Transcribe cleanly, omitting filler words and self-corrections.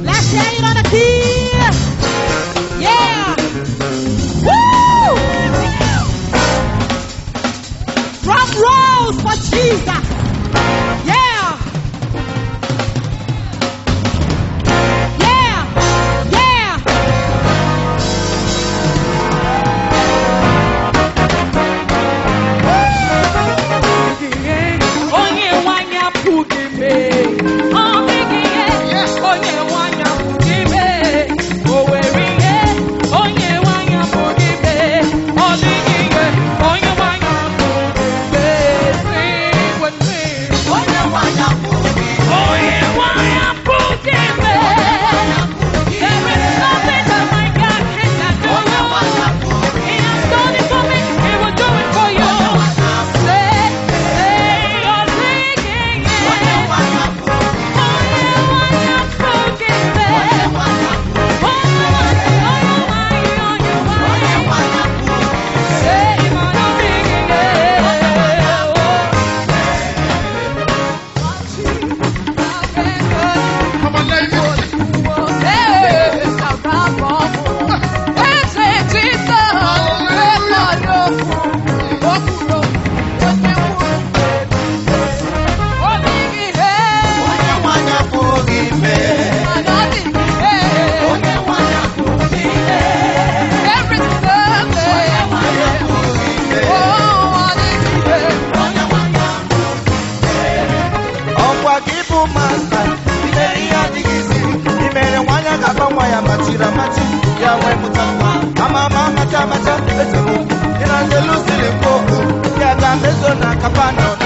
Let's hear it on the key. Yeah. Woo! Drum rolls for Jesus. Yeah. Yeah. Yeah. Onye wanya pugime. Onye wanya pugime. Oweriye. Onye wanya pugime. Oligiye. Onye wanya pugime. Sing with me. Onye wanya pugime. Onye wanya pugime. There is nothing that my God cannot do. He has done it for me. He will do it for you. Say, you're singing. Onye wanya pugime. Come on, ladies. Kapano,